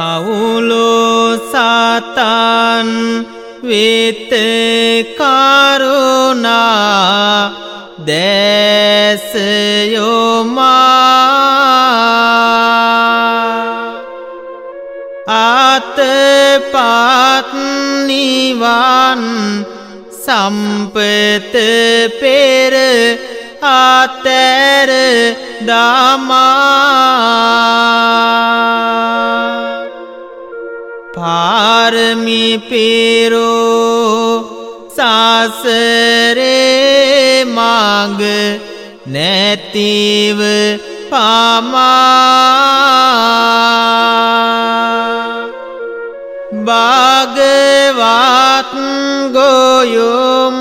Saulo Satan Vite Karuna Desayoma Atapat Nivan Sampet Pere Ater Dama Parmi Pero Sasare Mag Netiv Pama Bhagavat Goyum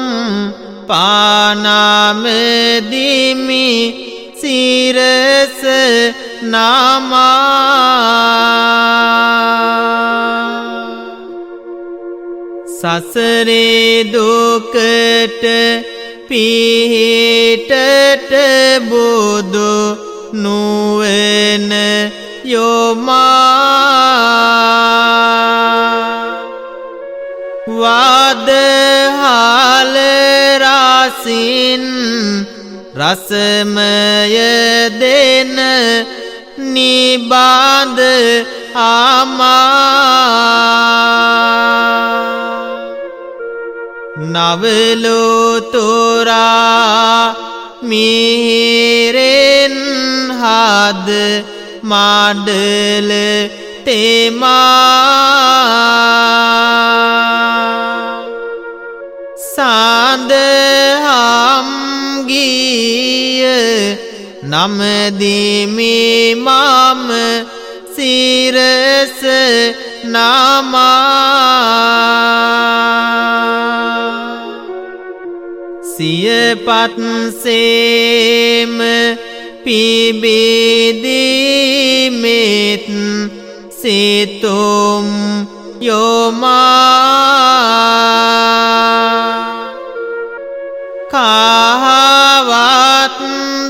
Panamedimi Siras Nama Sasare Dukat Pihitat Buddhu Nuven Yoma Vadhal Rasin Rasamaya Den Niband Ama Navelo Tora Miren Had Madal Tema Sandham Giya Namadimi Mam Siras Nama Siyapat Sem Pibidimit Situm Yoma Kahavat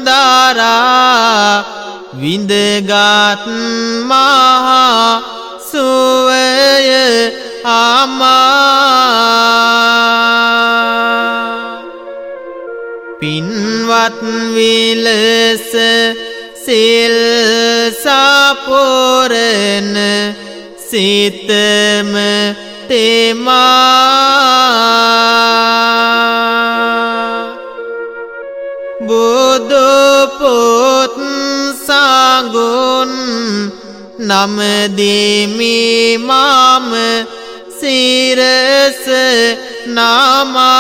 Dara Vindagat Maha Suvaya Ama Pinvat Vilasa Sil Sapuran Sitam Tema Buddha Put Sagun Namadimi Mam Siras Nama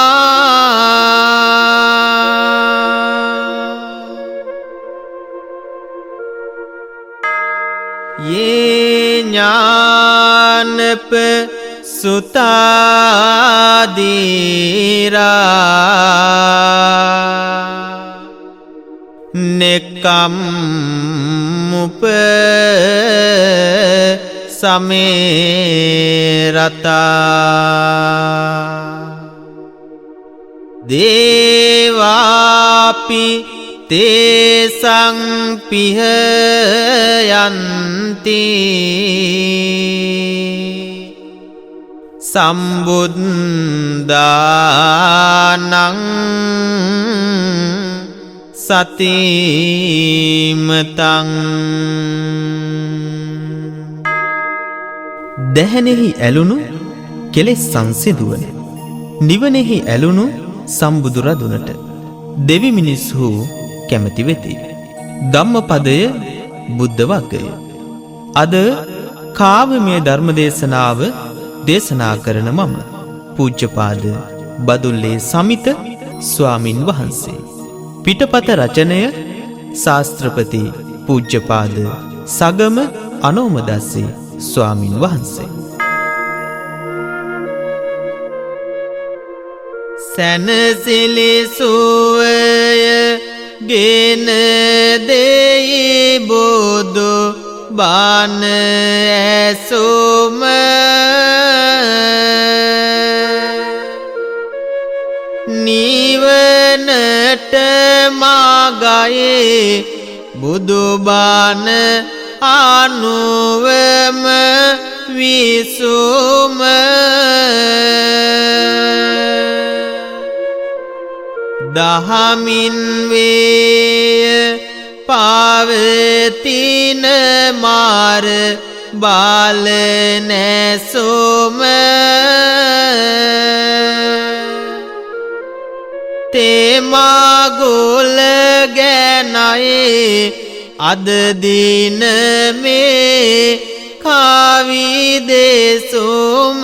Ye Jnanap Sutadira Nekammup Samerata Devapi Tesang Pihayanti Sambuddhanang Satimatang දැහැනෙහි ඇලුණු කෙලෙස් සංසිඳුවන නිවනෙහි ඇලුණු සම්බුදු රදුනට දෙවි මිනිස්හු කැමති වෙති. ධම්මපදය බුද්ධ වග්ගය. අද කාව්‍යමය ධර්ම දේශනාව දේශනා කරන මම පූජ්‍යපාද බදුල්ලේ සමිත ස්වාමින් වහන්සේ. පිටපත රචනය ශාස්ත්‍රපති පූජ්‍යපාද සගම අනෝමදස්සේ ස්වාමින් වහන්සේ. සැනසිලි සුවය ගෙන දෙයි බුදු බණ ඇසුම නිවනට මාගයේ බුදු බණ අනුවම විසුම දහමින් වේය පවතින මාර බාල නැසුම තේමාගොල ගැනයි අද දින මේ කාවි දෙසුම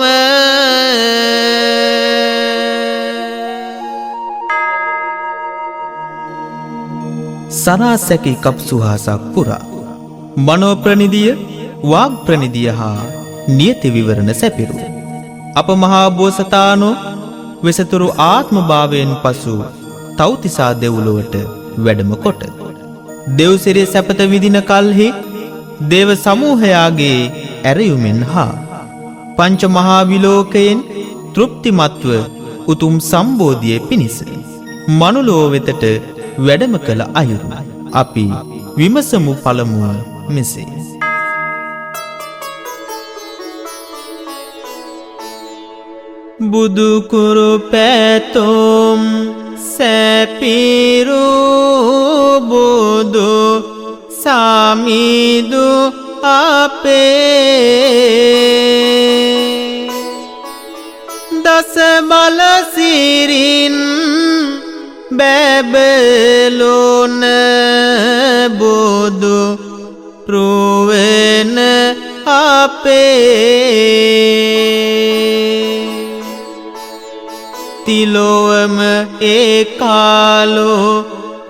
සරාසැකි කප්සුහාසක් පුරා මනෝ ප්‍රනිදිය වාග් ප්‍රනිදිය හා නියති විවරණ සැපිරු අප මහා බෝසතාණෝ වෙසතුරු ආත්ම භාවයෙන් පසු තව්තිසා දෙව්ලොවට වැඩම කොට දෙව්සිරි සැපත විදින කල්හි දේව සමූහයාගේ ඇරයුමෙන් හා පංච මහා විලෝකයෙන් තෘප්තිමත්ව උතුම් සම්බෝධිය පිණිස මනුලෝ වෙතට වැඩම කළ අයුරු අපි විමසමු පළමුව මෙසේ. බුදු කුරු පැතුම් සැපිරු බුදු සාමිදු අපේ දස බල සිරින් බැබලෝන බුදු රුවෙන අපේ තිලොවම ඒකාලෝ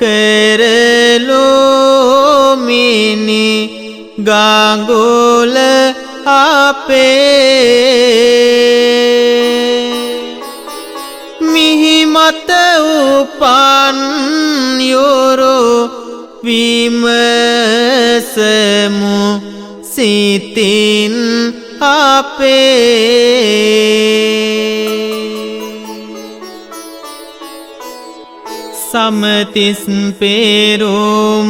කරලෝ මිනි ගාගොල අපේ මිහිමත උපන් යොරෝ විමසමු සිතින් අපේ සමතිස් පෙරුම්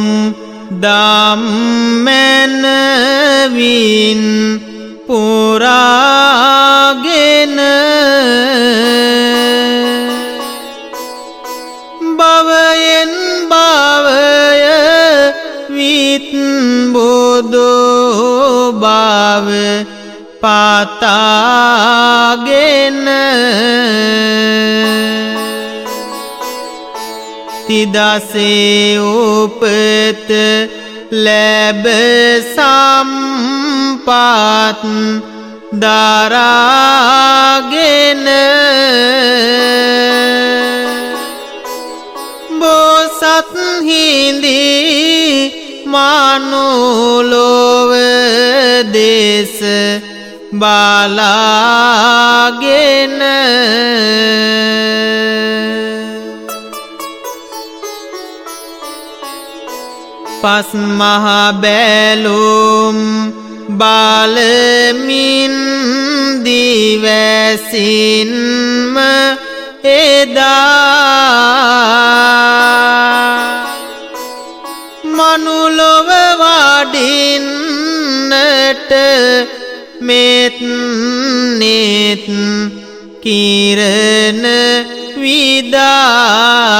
ධම්මනවින් පුරාගෙන භවයෙන් භවය විත් බුදු භව පතාගෙන තිදසේ උපත ලැබ සම්පත් දරාගෙන බෝසත් හිඳි මනුලොව දේශ බලාගෙන පස් මහ බැලුම් බලමින් දිවැසින්ම එදා මනුලොව වඩින්නට මෙත් නෙත් කිරණ විදා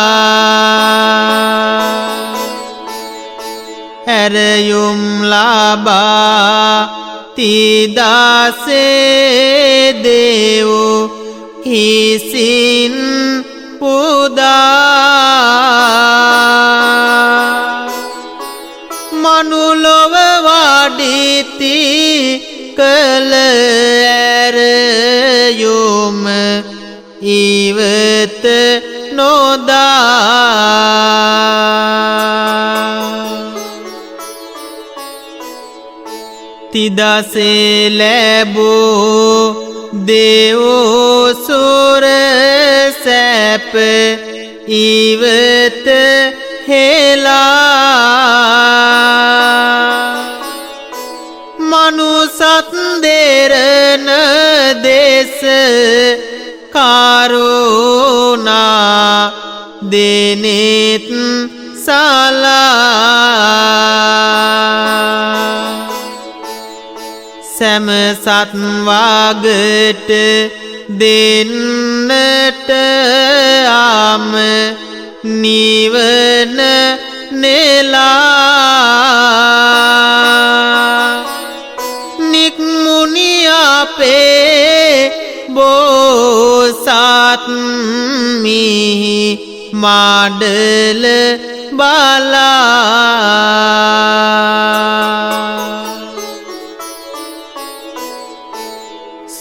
ඇරයුම් ලබා තිදසේ දේවෝ හිසින් පුදා මනුලොව වඩිති කළ ඇරයුම ඉවත නොදා තිදසේ ලැබූ දේවෝ සුර සැප ඉවත හෙලා මනුසත් දෙරණ දේශ කරුණා දෙනෙත් සලා සැම සත්වාගට දෙන්නට ආම නිවන නෙලා නික්මුනි අපේ බෝසත් මිහි මාඩල බලා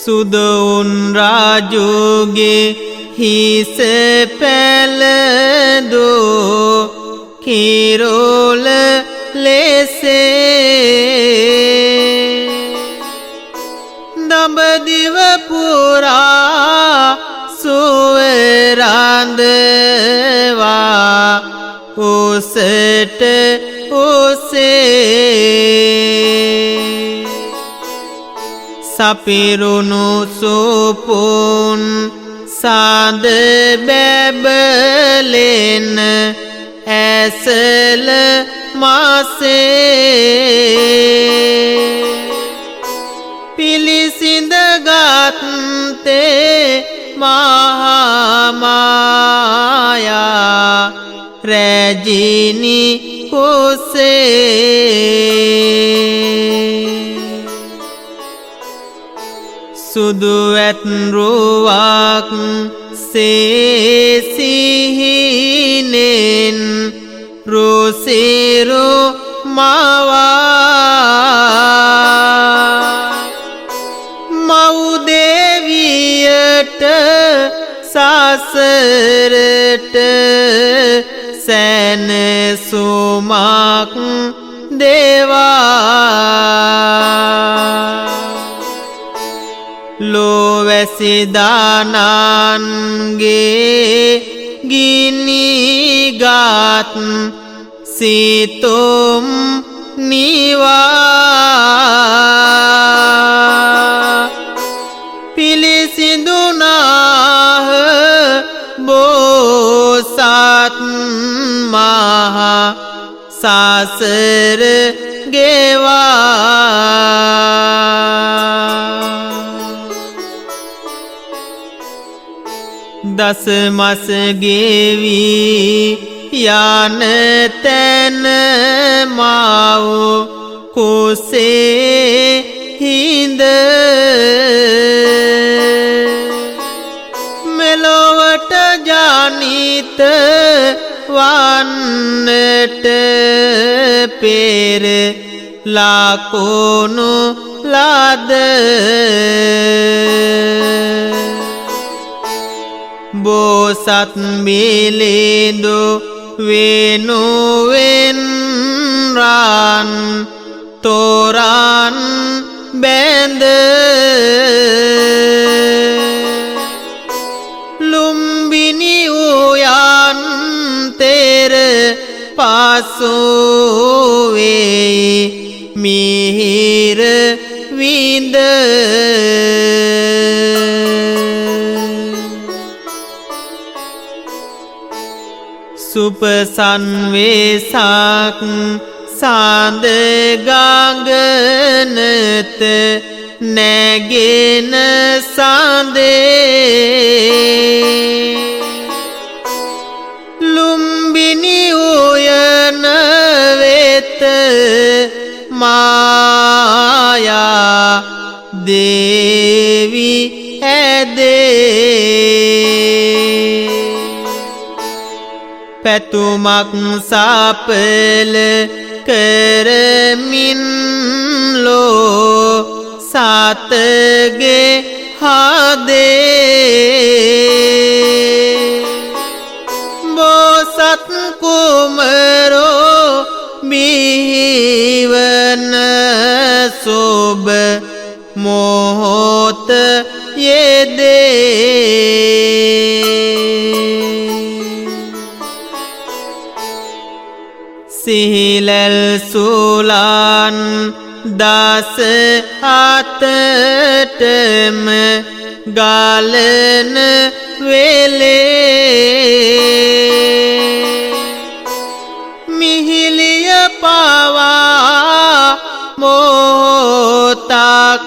සුදොවුන් රාජුගේ හිස පැලදෝ කිරෝල ලෙසේ දඹදිව පුරා සුවරඳවා උසට ඔසේ සපිරුණු සුපුන් සාද බැබලෙන ඇසල මාසේ පිළිසිඳගත්තේ මහාමායා රැජිනි කුසේ සුදු ඇත්රුවක් සේසිහිනෙන් රුසිරු මවා මව්දේවියට සසරට සැනසුමක් දේවා ලෝවැසිදානන්ගේ ගිනිගත් සිතුම් නිවා පිළිසිඳුනාහ බෝසත් මහා සසර ගෙවා දසමස ගෙවී යන තැන මව් කුසේ හිඳ මෙලොවට ජනිත වන්නට පෙර ලකුණු ලද බෝසත් මිලිඳු වෙනුවෙන් රන් තොරන් බැඳ ලුම්බිනි උයන් තෙර පසුවේ මිහිර විඳ සුපසන්වේසක් සාඳ ගගනත නැගෙන සඳේ ලුම්බිනි උයන වෙත මායා දේවි ඇදේ පැතුමක් සපල කරමින් ලෝ සතගේ හදේ බෝසත් කුමරෝ බිහිවන සුබ මොහොත යෙදේ සිහිලල් සුලාන් දස අතටම ගලන වෙලේ මිහිලිය පවා මොහොතා වාක්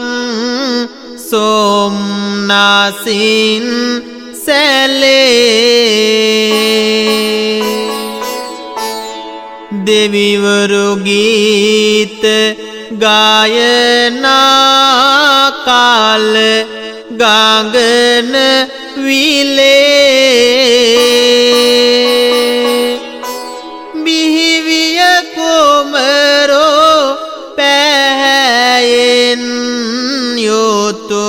සෝම්නාසින් සැලේ දෙවිවරු ගීත ගායනා කාල ගාගන විලේ බිහිවිය කුමරෝ පැහැයෙන් යොතු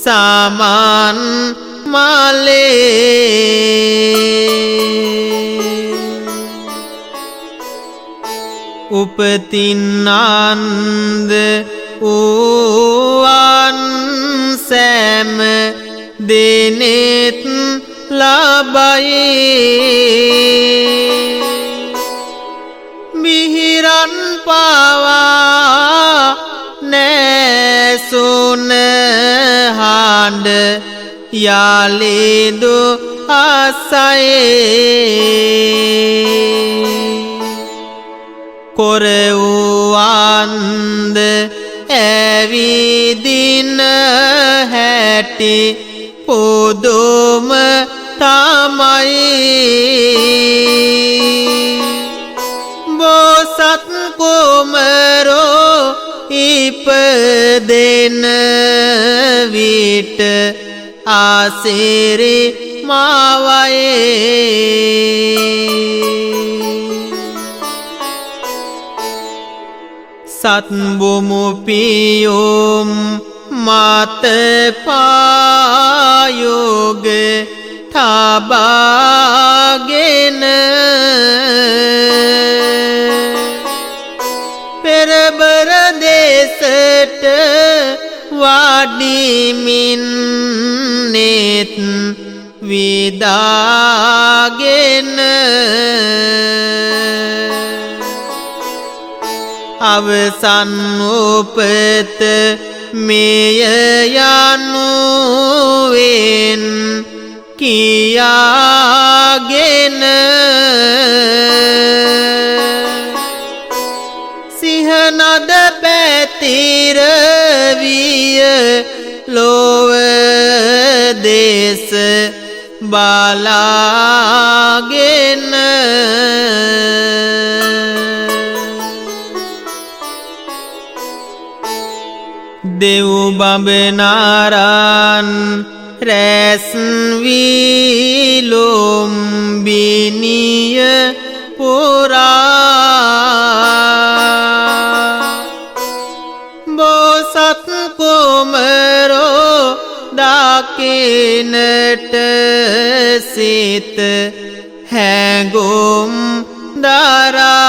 සාමන් මලේ උපතින්නන්ද වූවන් සෑම දෙනෙත් ලබයි මිහිරන් පවා නැසුන හඬ යාලේදු අසයේ කොරවුවන්ද ඇවිදින හැටි පුදුම තමයි බෝසත් කුමරෝ ඉපදෙන විට ආසිරි මාවයේ සත්බොමු පියොම් මත පායෝග තබාගෙන පෙරබර දේශට වඩිමින් නෙත් විදාගෙන අවසන් උපත මෙය යනුවෙන් කියාගෙන සිහනද පැතිර විය ලොව දේශ බලාගෙන දෙව් බඹනාරන් රැස් වී ලොම්බිනිය පුරා බෝසත් කුමරෝ දකින්නට සිත හැඟුම් දරා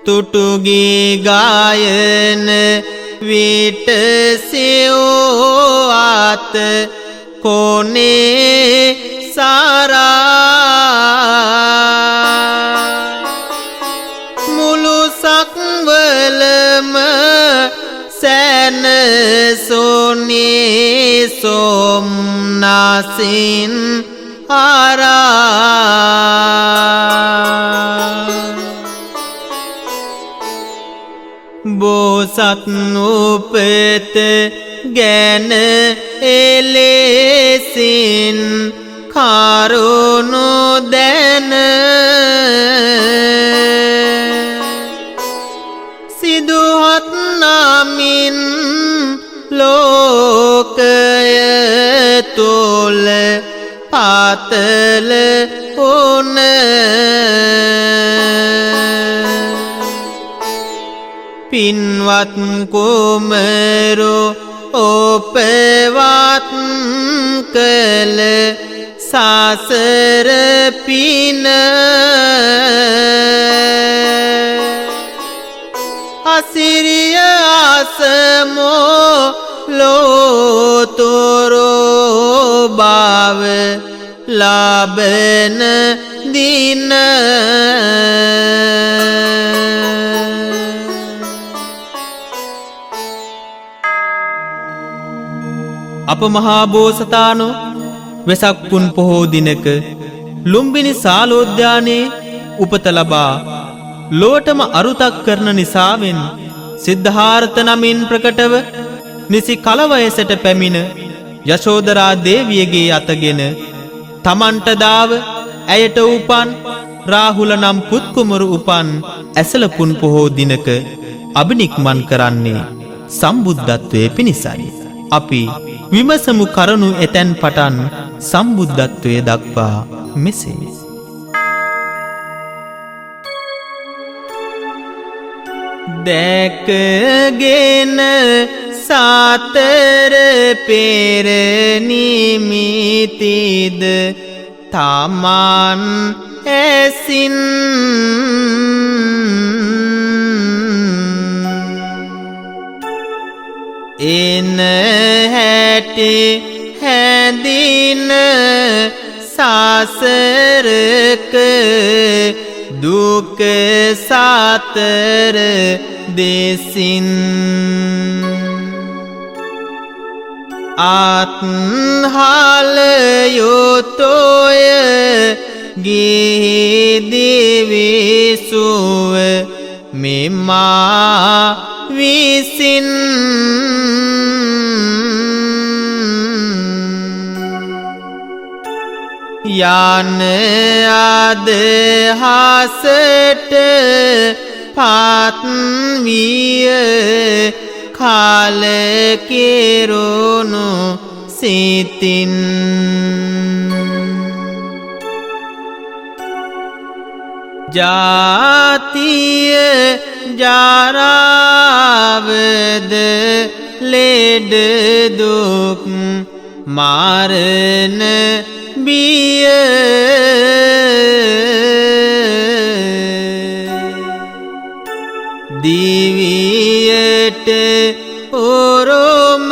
තුටුගී ගායන විට සිව්වාත කොනේ සාරා මුළු සක්වලම සැනසුනේ සෝම්නාසින් ආරා බෝසත් උපත ගැන එලෙසින් කරුණු දැන සිදුහත් නමින් ලෝකය තුල පාතල වුණ පින්වත් කුමරෝ ඔපවත් කළ සසර පින අසිරිය අසමෝ ලෝතුරෝ භාව ලබන දින අප මහා බෝසතාණෝ වෙසක් පුන් පොහෝ දිනක ලුම්බිනි සාලෝද්‍යානයේ උපත ලබා ලෝටම අරුතක් කරන නිසාවෙන් සිද්ධාර්ථ නමින් ප්‍රකටව නිසි කලවයසට පැමිණ යශෝදරා දේවියගේ අතගෙන තමන්ට දාව ඇයට උපන් රාහුල නම් පුත්කුමරු උපන් ඇසලපුන් පොහෝ දිනක අභිනික්මන් කරන්නේ සම්බුද්ධත්වයේ පිණිසයි. අපි විමසමු කරුණු එතැන් පටන් සම්බුද්ධත්වයේ දක්වා මෙසේ. දැකගෙන සාතර පෙර නිමිතිද තමන් ඇසින් එන හැටි හැඳින සසරක දුක සතර දෙසින් ආත්හාලයොතොය ගිහිදිවිසුව මෙමා විසින් යන අදහසට පත්විය කලකිරුණු සිතින් ජාතිය ජරාවද ලෙඩ දුක් මරණ බිය දිවියට උරුම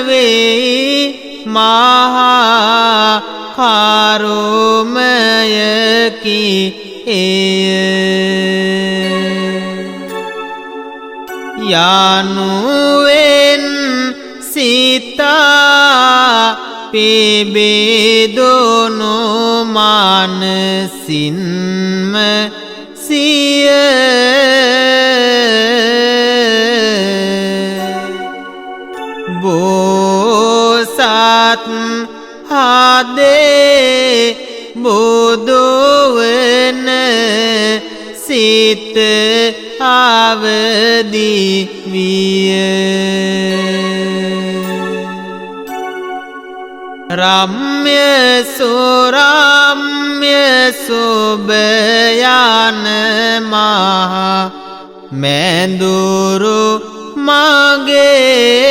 වෙයි මහා කරුමයකි එය යනුවෙන් සිතා පිබිදුණු මානසින්ම සිය බෝසත් හදේ බුදුවන සිත අවදි විය රම්‍ය සුරම්‍ය සුභයන මහා මැඳුරු මගේ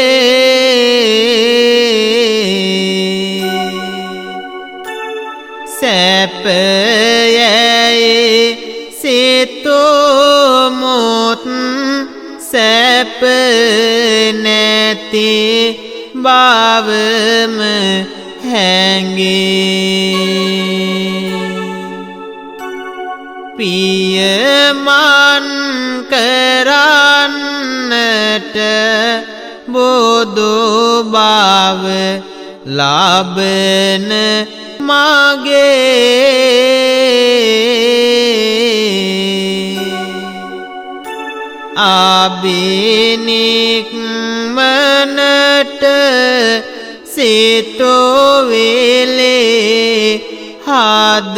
සැපයයි සිතුමුත් සැප නැති බවම හැඟේ පියමන් කරන්නට බුදු බව ලබන මගේ අබිනික්මනට සිතුවිලි හද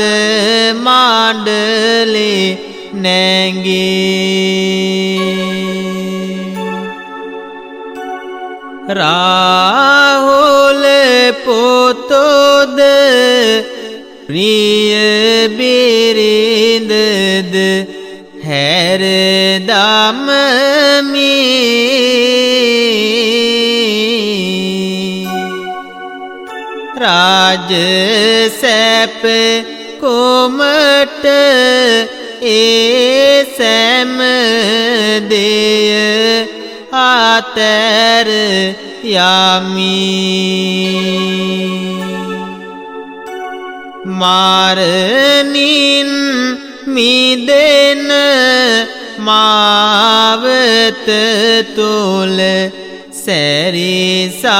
මඩලේ නැගී රාහුල පුතුද ප්‍රිය බිරිඳද හැර දමමි රාජ සැප කොමට ඒ සැම දෙය අතර යමි මරණින් මිදෙන මාවත තුල සැරිසරමි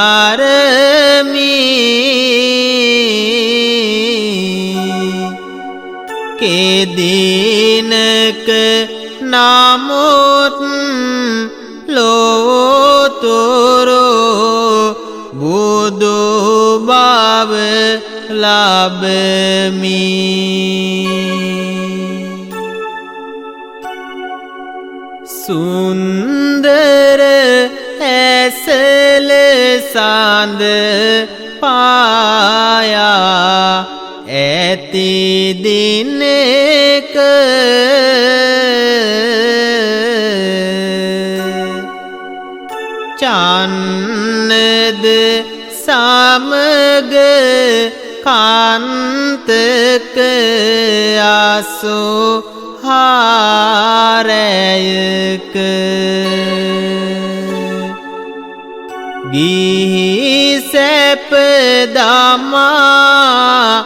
කෙදිනක නමුත් ලෝතුරු බුදු බව ලබමි. සුන්දර ඇසල සඳ පායා ඇති දිනක චන්නද සමග කාන්තක අසෝ හාරයක ගිහි සැප දමා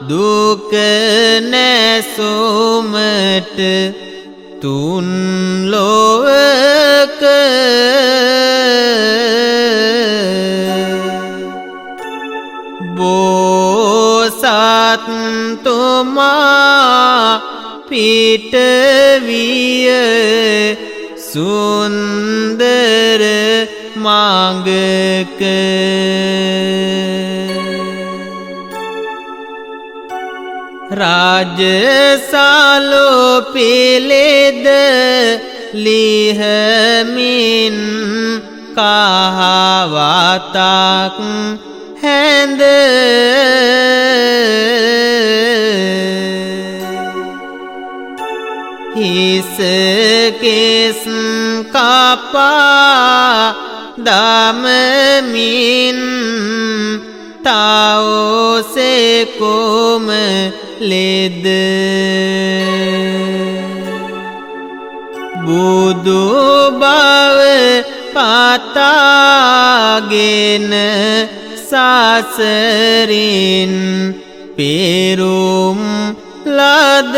දුක නැසුමට තුන් ලොවක බෝසත්තුමා පිටවිය සුන්දර මඟක රාජසාලෝ පිලෙද ලිහමින් කහවතක් හැඳ හිසකෙස් කපා දමමින් තවසෙකොම ලෙද බුදු බව පතාගෙන සසරින් පෙරුම් ලද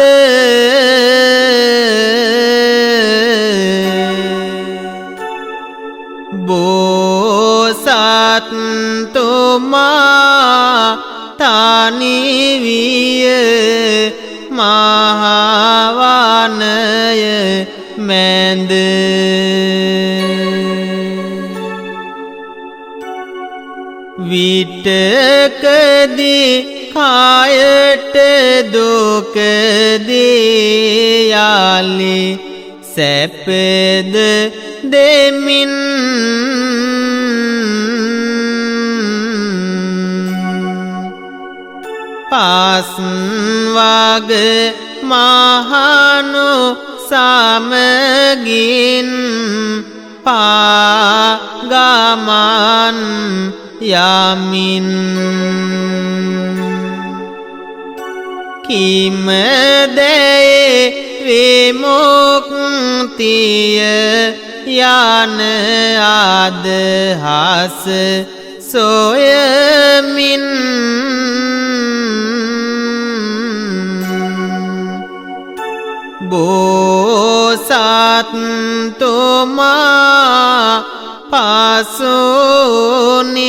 බෝසත්තුමා තනිවිය මහවනය මැද විටකදී කායට දුකදී යාලි සැපද දෙමින් පස්වග මහනු සමගින් පාගමන් යමින් කිමදේ විමුක්තිය යන අදහස සොයමින් බෝසත්තුමා පසුනේ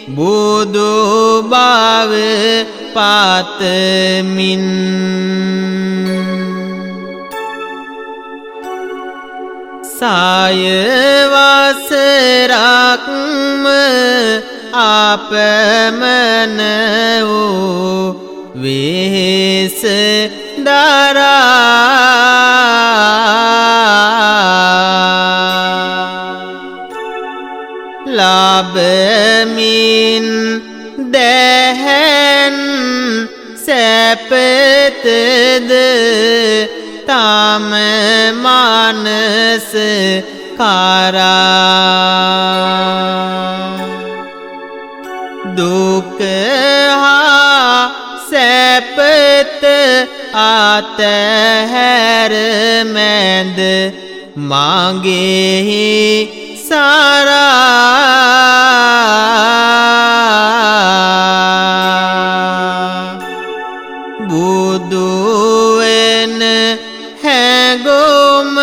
බුදු බව පතමින් සයවසරක්ම අපමණ වූ වෙහෙස දරා ලබමින් දැහැන් සැපතද තම මනස කරා දුක හා සැපත අතහැර මැද මගෙහි සරා බුදුවෙන හැඟුම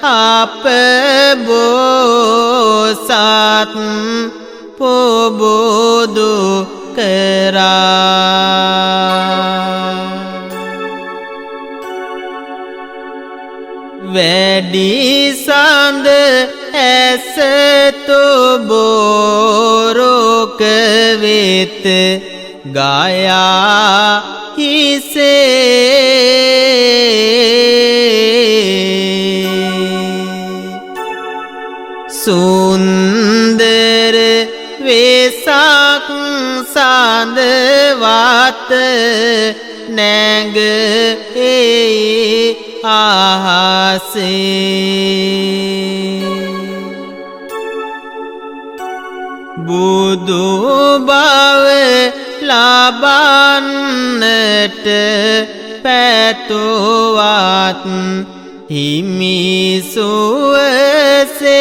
අප බෝසත් පොබෝදු කරා වැඩි සඳ ඇස તો බෝරෝක වෙත ගායා හිසේ සුන්දර වෙසක් සඳවත් නැග ආහසේ බුදු බව ලබන්නට පැතුවත් හිමි සුවසේ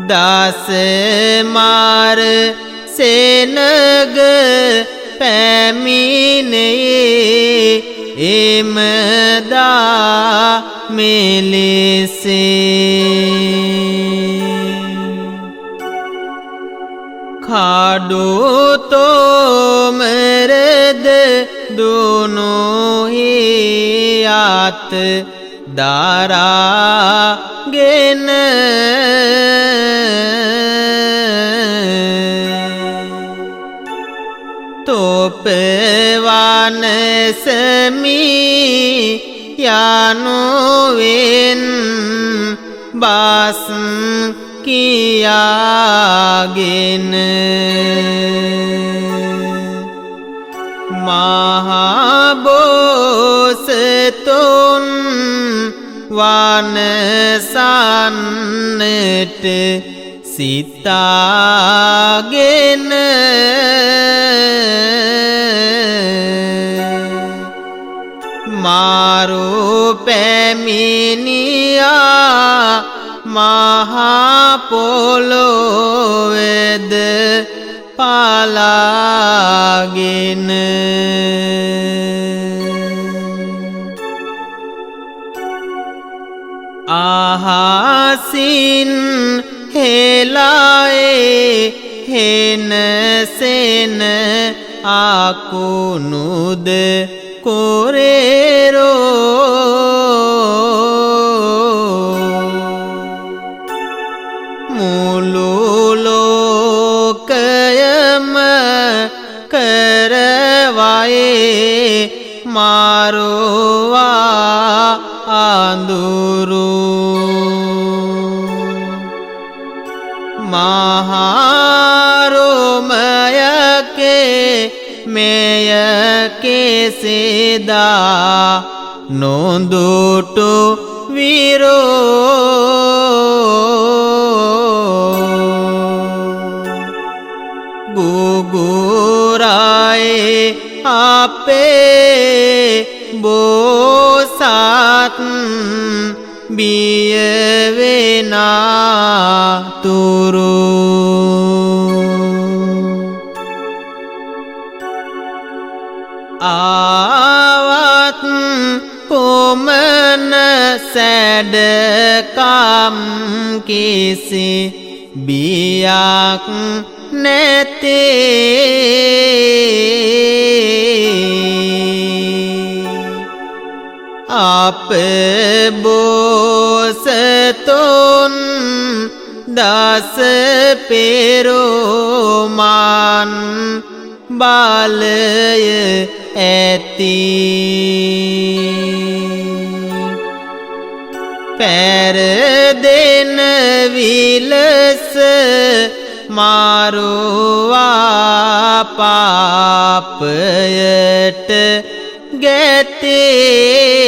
දස මාර සෙනග පැමිණේ එමදා මෙලෙසේ කඩුතෝමරද දුනුහියත් දරාගෙන තොපවනසමි යනුවෙන් බස් කියාගෙන මහබෝසතුන් වනසන්නට සිතාගෙන මාරු පැමිණියා මහා පොළොවේද පලාගෙන අහසින් හෙලායේ හෙනසෙන අකුණුද කොරේරෝ මුළු ලෝකයම කරවයේ මාරුවා අඳුරු මහාරෝමයකේ මෙය කෙසේදා නොදුටු විරෝ ගුගුරායේ අපේ බෝසත් බියවෙනාතුරු ආවත් කොමන සැඩකම් කිසි බියක් නැතේ අප බෝසතුන් දස පෙරුමන් බලය ඇති පැරදෙන විලස මාරුවා පාපයට ගැතේ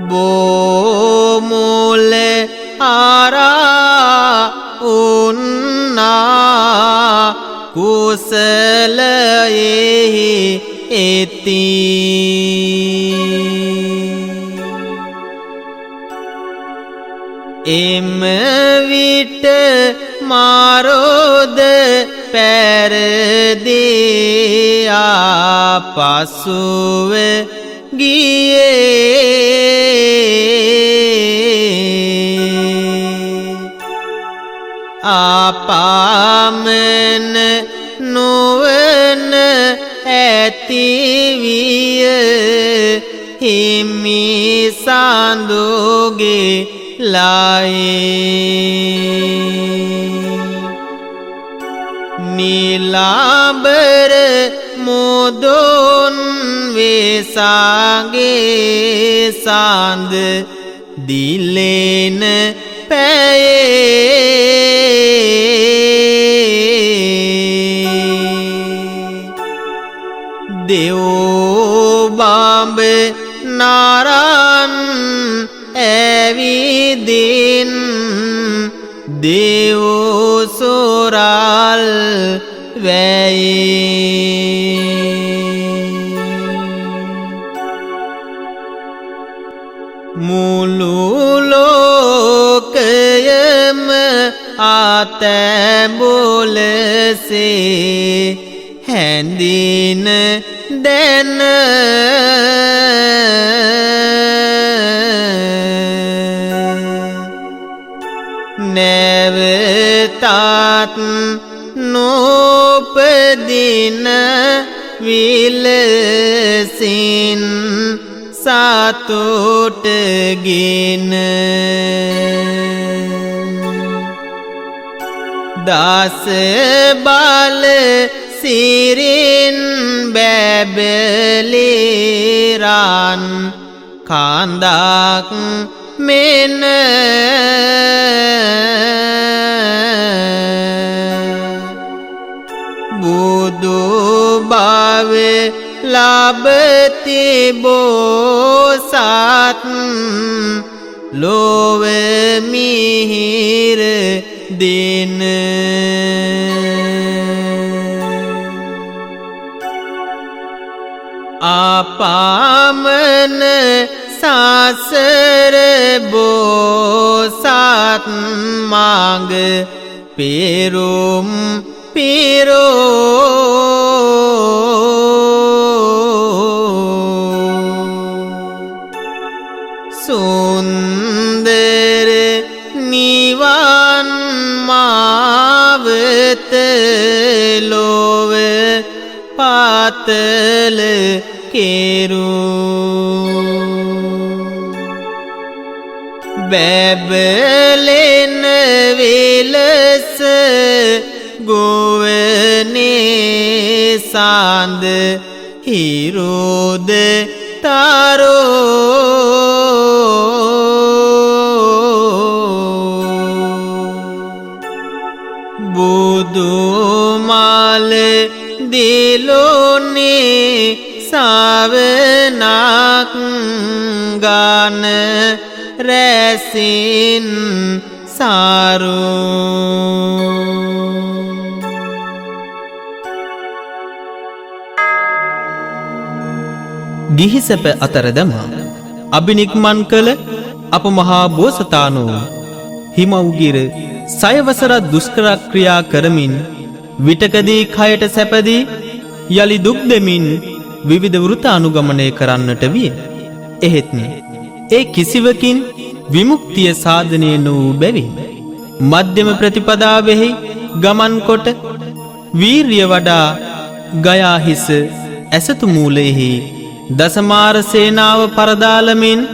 බෝමුල ආරා උන්නා කුසලයෙහි එති එම විට මාරෝද පැරදියා පසුව ගියේ ආපාමන නැතිවිය හිමි සඳුගේ ලයේ නිලාබර මුදුන් වෙසාගේ සඳ දිලෙන පැයේ දෙව්බඹ නරන් ඇවිදින් දෙව්සොරල් වැයේ මුළු ලෝකයම අතැඹුලසේ හැඳින දැන නැවතත් නොපදින විලසින් සතුටගෙන දස බල සිරින් බැබලේරන් කන්දක් මෙන බුදු බව ලබති බෝසත් ලොව මිහිර දෙන අපාමන සසර බෝසත් මඟ පෙරුම් සුන්දර නිවන් මාවත ලොව පාතල කෙරූ බැබලෙන විලස ගොවනේ සඳ හිරුද බුදුමල දිලොනේ සවනක් ගාන රැසින් සාරු ගිහිසැප අතරදමා අබිනික්මන් කළ අප මහා බෝසතාණෝ හිමව්ගිර සයවසර දුෂ්කර ක්‍රියා කරමින් විටකදී කයට සැපදී යලි දුක් දෙමින් විවිධ වෘත අනුගමනය කරන්නට විය. එහෙත් ඒ කිසිවකින් විමුක්තිය සාධනය නොවූ බැවින් මධ්‍යම ප්‍රතිපදාවෙහි ගමන් කොට වීර්ය වඩා ගයා හිස ඇසතු මූලයෙහි දසමාර සේනාව පරදාලමින්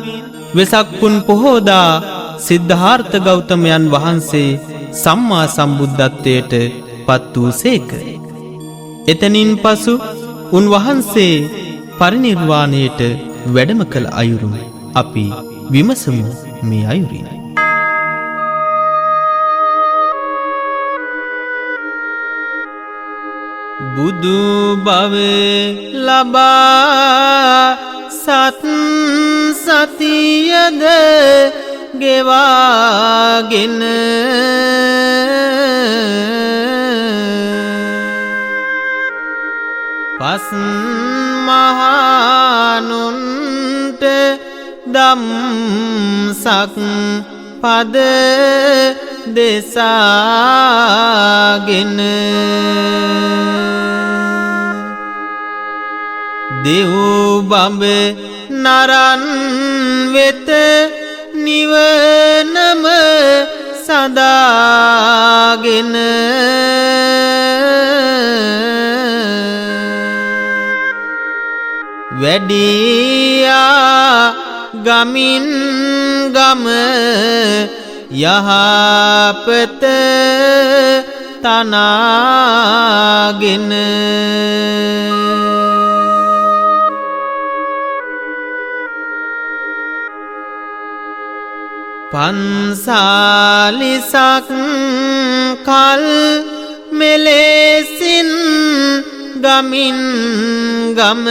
වෙසක් පුන් පොහෝදා සිද්ධාර්ථ ගෞතමයන් වහන්සේ සම්මා සම්බුද්ධත්වයට පත් වූ සේක. එතනින් පසු උන්වහන්සේ පරිනිර්වාණයට වැඩම කළ අයුරු අපි විමසමු මේ අයුරින්. බුදු බව ලබා සත් සතියද ගෙවාගෙන පස් මහනුන්ට දම්සක් පද දෙසාගෙන දෙව්බඹ නරන් වෙත නිවනම සදාගෙන වැඩියා ගමින් ගම යහපත තනාගෙන පන්සාලිසක් කල් මෙලෙසින් ගමින් ගම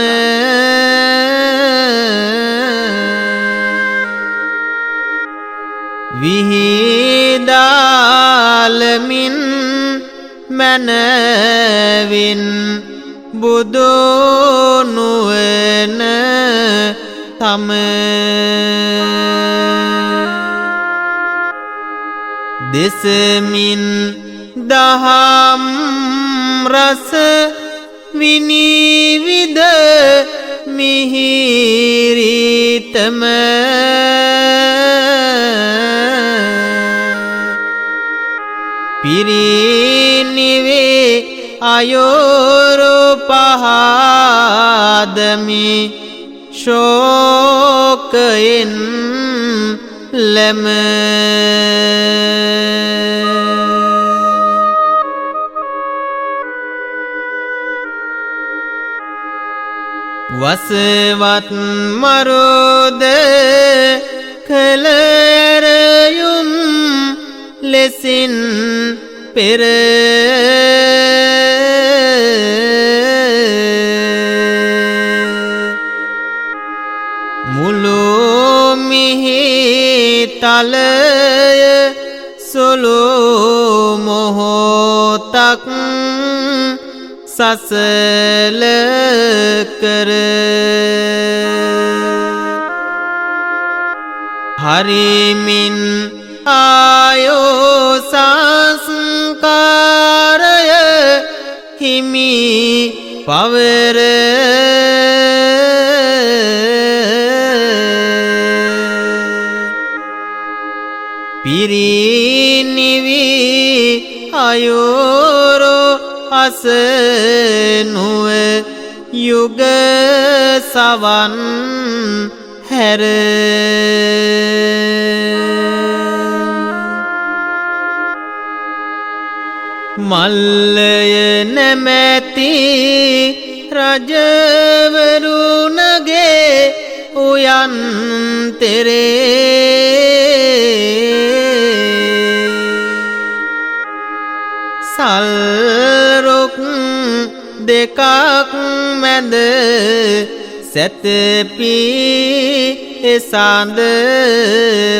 විහිදාලමින් මැනවින් බුදුනුවන තම දෙසමින් දහම් රස විනිවිද මිහිරිතම පිරිනිවේ අයෝරු පහදමි ශෝකයෙන් ලැම වසවත් මරුද කලරයුම් ලෙසින් පෙර මුළු මිහි තලය සුළු මොහොතක් සසල කර හරිමින් ආයෝ සංස්කාරය හිමි පවර පිරිනිවි අයෝරෝ අසනුව යුග සවන් හැර මල්ලය නැමැති රජවරුණගේ උයන්තරේ සල්රුක් දෙකක් මැද සැතපි එසඳ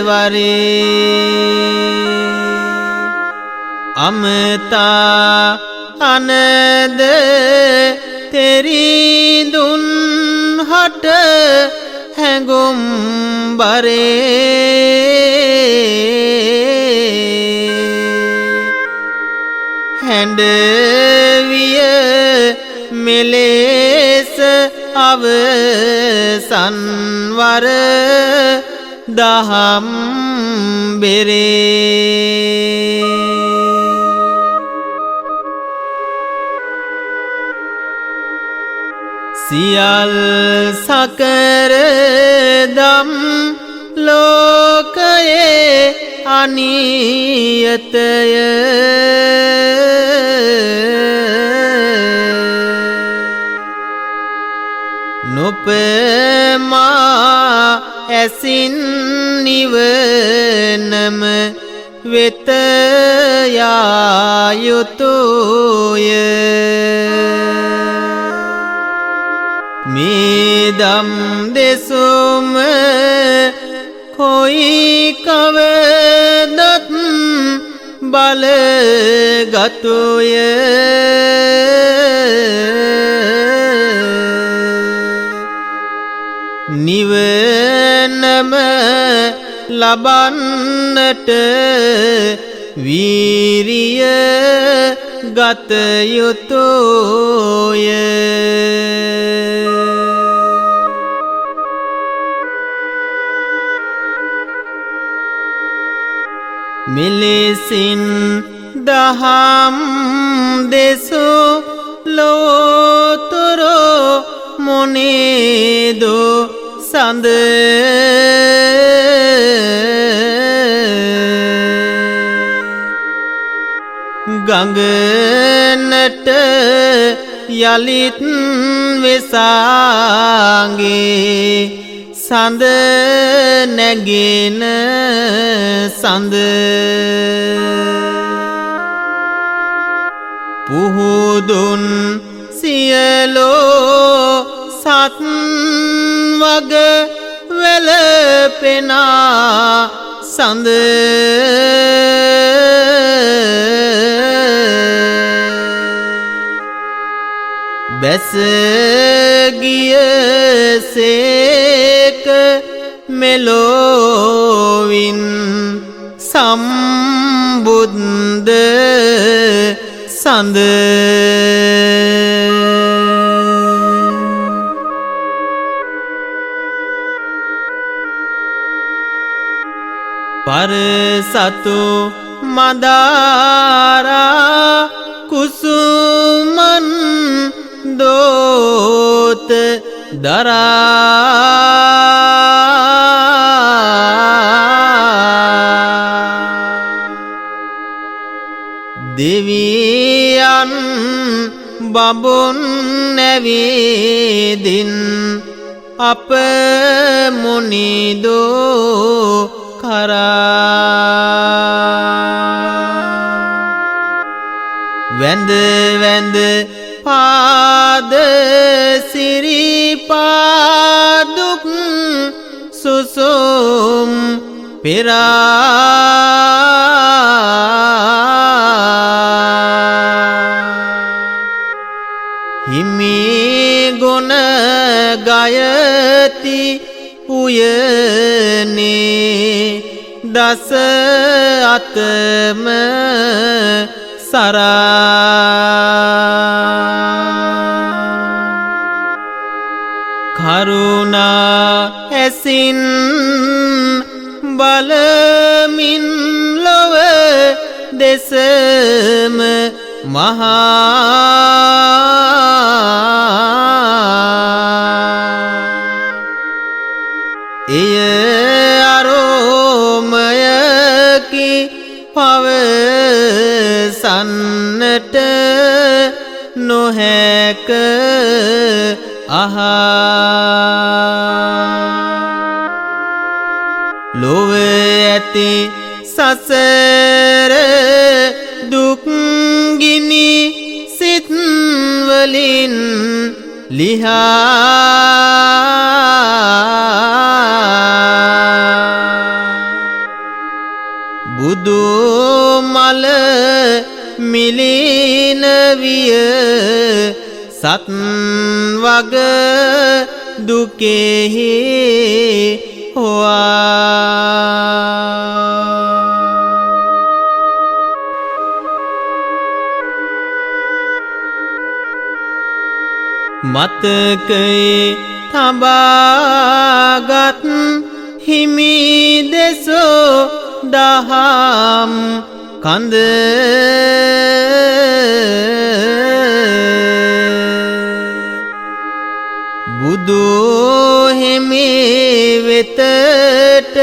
වරේ අමතා අනද තෙරිඳුන් හට හැඟුම් බරේ හැඬවිය මෙලෙස අවසන්වර දහම් බෙරේ සියල් සකර දම් ලෝකයේ අනියතය නොපමා ඇසින් නිවනම වෙත යා යුතුය මේ දම් දෙසුම කොයි කවදත් බලගතුය නිවනම ලබන්නට වීරිය ගත යුතුය මෙලෙසින් දහම් දෙසු ලෝතුරෝ මොනේදු සඳ ගඟනට යලිත් වෙසාගේ සඳ නැගෙන සඳ පුහුදුන් සියලෝ සත් වග වැළපෙනා සඳ බැස ගිය සේක මෙලොවින් සම්බුද්ද සඳ පරසතු මදාරා කුසුමන් දෝත දරා දෙවියන් බඹුන් නැවිදින් අප මුනිදෝ කරා වැඳ වැඳ පාද සිරිපාදුක් සුසුම් පෙරා හිමි ගුණ ගයති උයනේ දස අතම සරා කරුණා ඇසින් බලමින් ලොව දෙසම මහා එය අරෝමයකි පවසන්නට නොහැක ලොව ඇති සසර දුක්ගිනි සිත්වලින් ලිහා බුදු මල මිලින විය සත් වග දුකෙහි හොවා මතකයේ තබාගත් හිමි දෙසෝ දහම් කඳ බුදු හිමි වෙතට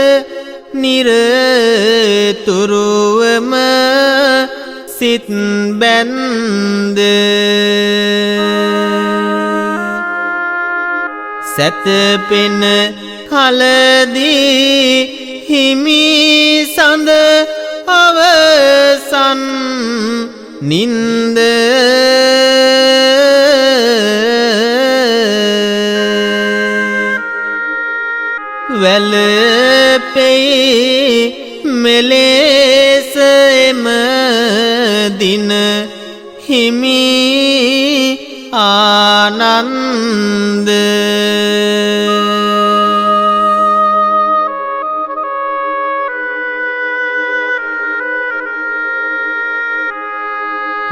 නිරතුරුවම සිත් බැන්ද සැතපෙන කලදී හිමි සඳ අවසන් නින්ද වැළපෙයි මෙලෙස එම දින හිමි ආනන්ද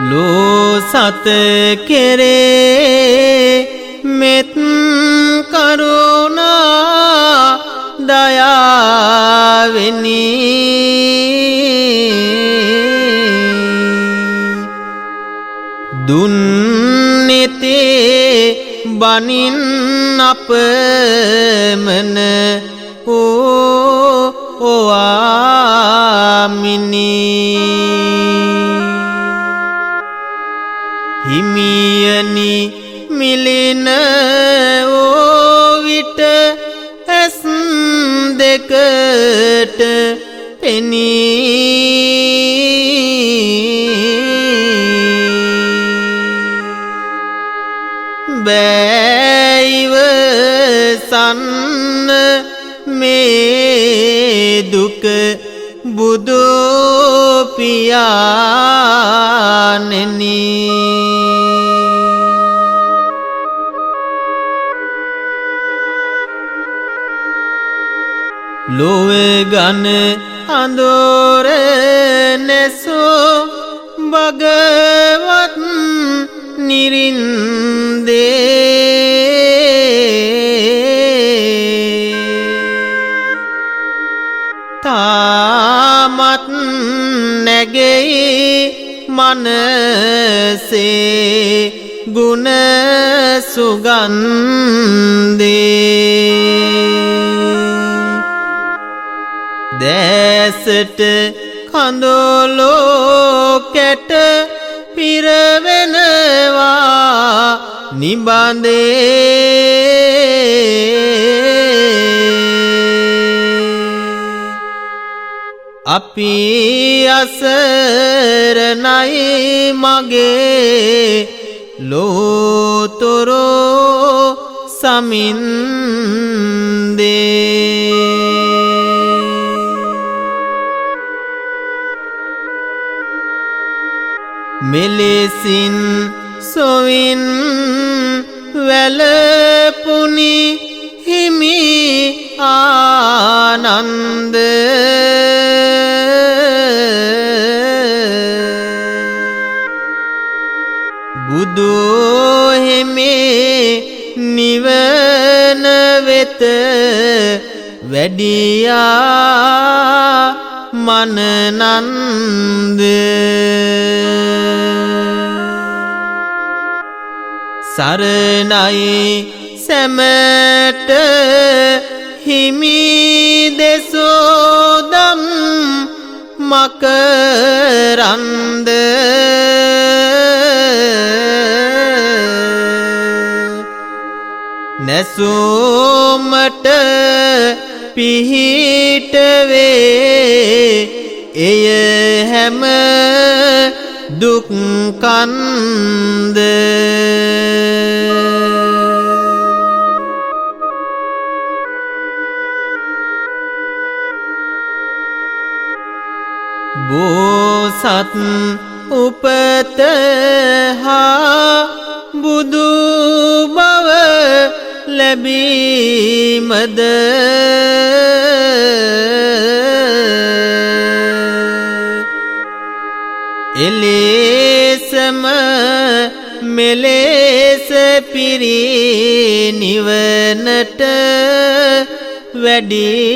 ලෝ සත කෙරේ මෙත් කරුණා දයාවෙනි දුන්නේතේ බනින් අපමණ ඕවාමිනි හිමියනි මිලින ඕවිට ඇස් දෙකට බෑයිවසන්න මේ දුක බුදුපියාණෙනි ලොවේ ගන අඳුර නැසෝ භගවත් නිරින්දේ තාමත් නැගෙයි මනසේ ගුණ සුගන්ධේ දැසට කඳුළු කැට පිරවෙනවා නිබඳේ අපි අසරණයි මගේ ලෝතුරෝ සමින්දේ මෙලෙසින් සොවින් වැළපුනි හිමි ආනන්ද බුදු හිමි නිවන වෙත වැඩියා මනනන්ද සරණයි සැමට හිමි දෙසෝදම් මකරන්ද නැසුමට පිහිට වේ එය හැම දුක් කන්ද බෝසත් උපත හා බුදු බව ලැබීමද එලෙසම මෙලෙස පිරි නිවනට වැඩීමද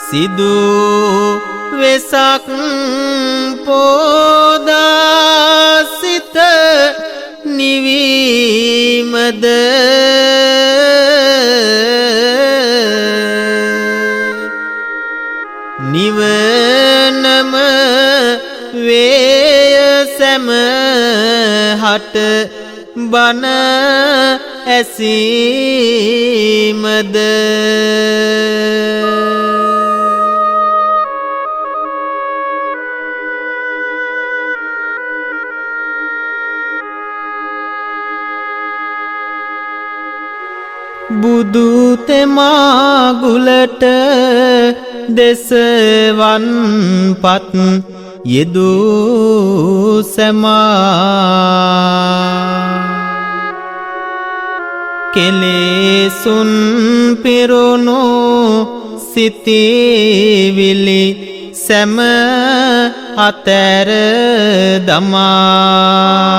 සිදු වෙසක් පෝදාසිත නිවීමද නිවනම වේය සැමහට බණ ඇසීමද බුදු තෙමා ගුලට දෙසවන් පත් යෙදූ සැමා කෙලෙසුන් පිරුණු සිතිවිලි සැම අතැර දමා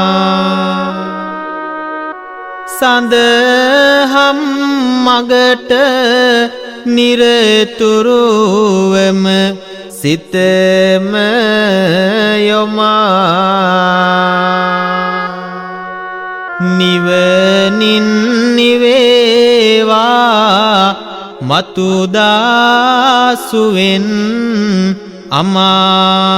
සඳහම් මගට නිරතුරුවම සිතම නිවනින් නිවේවා මතුදාසුවෙන් අමා